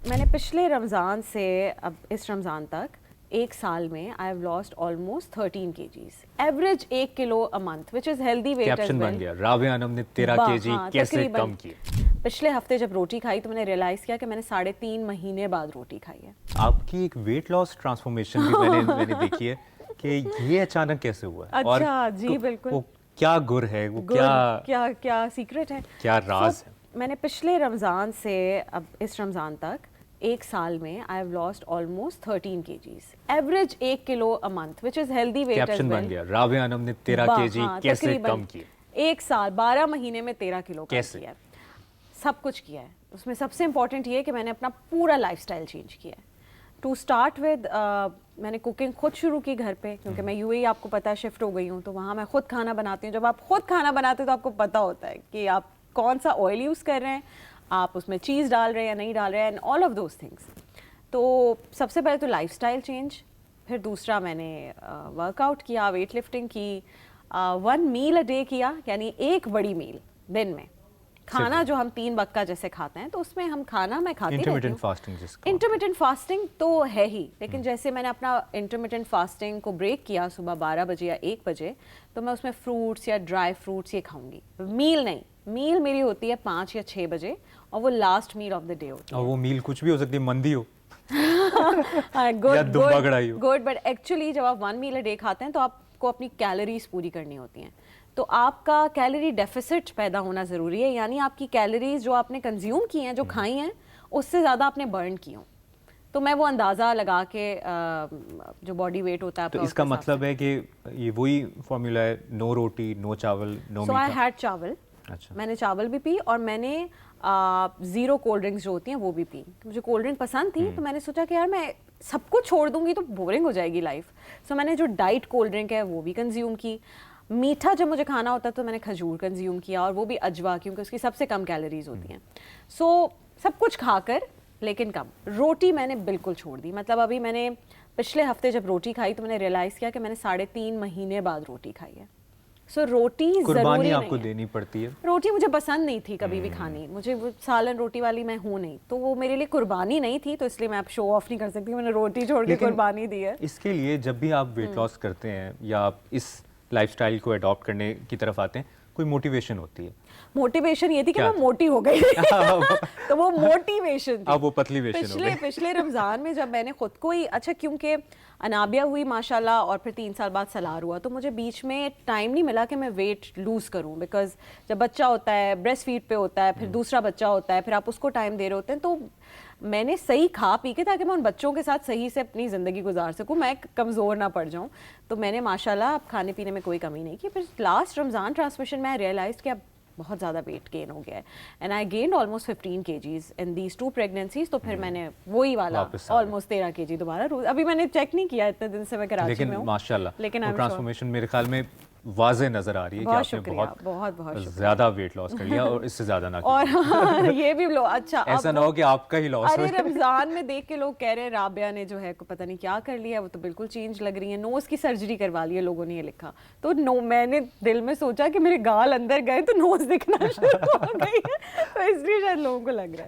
میں نے پچھلے رمضان سے اب اس رمضان تک ایک سال میں I have lost almost 13 kgs. Average 1 kilo a month, which is healthy weight as well. Caption بن گیا رابعہ انم نے 13 kg کیسے کم کی. پچھلے ہفتے جب روٹی کھائی تو میں نے ریئلائز کیا کہ میں نے 3.5 مہینے بعد روٹی کھائی ہے. آپ کی ایک ویٹ لاس ٹرانسفارمیشن بھی میں نے دیکھی ہے کہ یہ اچانک کیسے ہوا ہے. اچھا جی بالکل. وہ کیا گر ہے, وہ کیا سیکرٹ ہے, کیا راز ہے. میں نے پچھلے رمضان سے اب اس رمضان تک ایک سال میں I have lost almost 13 kgs. Average 1 kilo a month, which is healthy weight as well. Caption بن گیا رابعہ انم نے 13 kg کیسے کم کی. ایک سال 12 مہینے میں 13 کلو کم کیا ہے. سب کچھ کیا ہے. اس میں سب سے امپورٹنٹ یہ کہ میں نے اپنا پورا لائف اسٹائل چینج کیا ہے. ٹو اسٹارٹ ود میں نے کوکنگ خود شروع کی گھر پہ, کیونکہ میں یو اے آپ کو پتہ ہے شفٹ ہو گئی ہوں, تو وہاں میں خود کھانا بناتی ہوں. جب آپ خود کھانا بناتے ہیں تو آپ کو پتہ ہوتا ہے کہ آپ کون سا آئل یوز کر رہے ہیں, آپ اس میں چیز ڈال رہے ہیں یا نہیں ڈال رہے ہیں, and all of those things. تو سب سے پہلے تو لائف اسٹائل چینج, پھر دوسرا میں نے ورک آؤٹ کیا, ویٹ لفٹنگ کی, 1 meal a day کیا, یعنی ایک بڑی میل دن میں. کھانا جو ہم 3 وقت کا جیسے کھاتے ہیں تو اس میں ہم کھانا میں کھاتی رہتی ہوں. انٹرمیٹنٹ فاسٹنگ تو ہے ہی, لیکن جیسے میں نے اپنا انٹرمیٹنٹ فاسٹنگ کو بریک کیا صبح 12 بجے یا 1 بجے, تو میں اس میں فروٹس یا ڈرائی فروٹس یہ کھاؤں گی. میل نہیں, میل میری ہوتی ہے 5 یا 6 بجے, اور وہ last meal of the day ہوتی ہے. اور وہ میل کچھ بھی ہو سکتی ہے, مندی ہو گڈ, بٹ ایکچولی جب آپ 1 meal a day کھاتے ہیں تو آپ کو اپنی کیلریز پوری کرنی ہوتی ہیں. تو آپ کا کیلری ڈیفیسٹ پیدا ہونا ضروری ہے, یعنی آپ کی کیلریز جو آپ نے کنزیوم کی ہیں, جو کھائی ہیں, اس سے زیادہ آپ نے برن کی ہوں. تو میں وہ اندازہ لگا کے جو باڈی ویٹ ہوتا ہے, تو اس کا مطلب ہے کہ یہ وہی فارمولا ہے, نو روٹی, نو چاول, نو میٹھا. سو آئی ہیڈ چاول, میں نے چاول بھی پی, اور میں نے 0 کولڈ ڈرنکس جو ہوتی ہیں وہ بھی پی. مجھے کولڈ ڈرنک پسند تھی, تو میں نے سوچا کہ یار میں سب کو چھوڑ دوں گی تو بورنگ ہو جائے گی لائف. سو میں نے جو ڈائٹ کولڈ ڈرنک ہے وہ بھی کنزیوم کی. میٹھا جب مجھے کھانا ہوتا ہے تو میں نے کھجور کنزیوم کیا, اور وہ بھی اجوا, کیونکہ اس کی سب سے کم کیلریز ہوتی ہیں. سو سب کچھ کھا کر لیکن کم. روٹی میں نے بالکل چھوڑ دی. مطلب ابھی میں نے پچھلے ہفتے جب روٹی کھائی تو میں نے ریئلائز کیا کہ میں نے 3.5 مہینے بعد روٹی کھائی ہے. سو روٹی قربانی آپ کو دینی پڑتی ہے. روٹی مجھے پسند نہیں تھی کبھی بھی کھانی, مجھے وہ سالن روٹی والی میں ہوں نہیں, تو وہ میرے لیے قربانی نہیں تھی, تو اس لیے میں اب شو آف نہیں کر سکتی میں نے روٹی چھوڑ کے قربانی دی ہے. اس کے لیے جب بھی آپ ویٹ لاس کرتے ہیں یا آپ اس لائف اسٹائل کو اڈاپٹ کرنے کی طرف آتے ہیں, کوئی موٹیویشن ہوتی ہے. موٹیویشن یہ تھی کہ میں موٹی ہو گئی, تو وہ موٹیویشن تھی. اب وہ پتلی ویشن ہو گئی. پچھلے رمضان میں جب میں نے خود کو ہی, اچھا کیونکہ انابیہ ہوئی ماشاءاللہ, اور پھر 3 سال بعد سلار ہوا, تو مجھے بیچ میں ٹائم نہیں ملا کہ میں ویٹ لوز کروں, بیکاز جب بچہ ہوتا ہے, بریسٹ فیڈ پہ ہوتا ہے, پھر دوسرا بچہ ہوتا ہے, پھر آپ اس کو ٹائم دے رہے ہوتے ہیں. تو میں نے صحیح کھا پی کے, تاکہ میں ان بچوں کے ساتھ صحیح سے اپنی زندگی گزار سکوں, میں کمزور نہ پڑ جاؤں. تو میں نے ماشاءاللہ اب کھانے پینے میں کوئی کمی نہیں کی. پھر لاسٹ رمضان ٹرانسمیشن میں ریئلائز کہ اب بہت زیادہ ویٹ گین ہو گیا ہے, and I gained almost 15 kgs in these 2 pregnancies. تو پھر میں نے وہی والا آلموسٹ 13 kg دوبارہ, ابھی میں نے چیک نہیں کیا اتنے دن سے میں کراچی میں ہوں, ماشاءاللہ. لیکن ٹرانسفارمیشن میرے خیال میں واضح نظر آ رہی ہے کہ آپ نے بہت زیادہ ویٹ لاس کر لیا, اور اس سے زیادہ نہ. اور یہ بھی لو, اچھا ایسا نہ ہو کہ آپ کا ہی لاس ہو. ارے رمضان میں دیکھ کے لوگ کہہ رہے ہیں رابعہ نے جو ہے پتہ نہیں کیا کر لیا, وہ تو بالکل چینج لگ رہی ہے, نوز کی سرجری کروا لی ہے لوگوں نے یہ لکھا. تو میں نے دل میں سوچا کہ میرے گال اندر گئے تو نوز دکھنا شروع ہو گئی ہے, تو اس لیے شاید لوگوں کو لگ رہا ہے.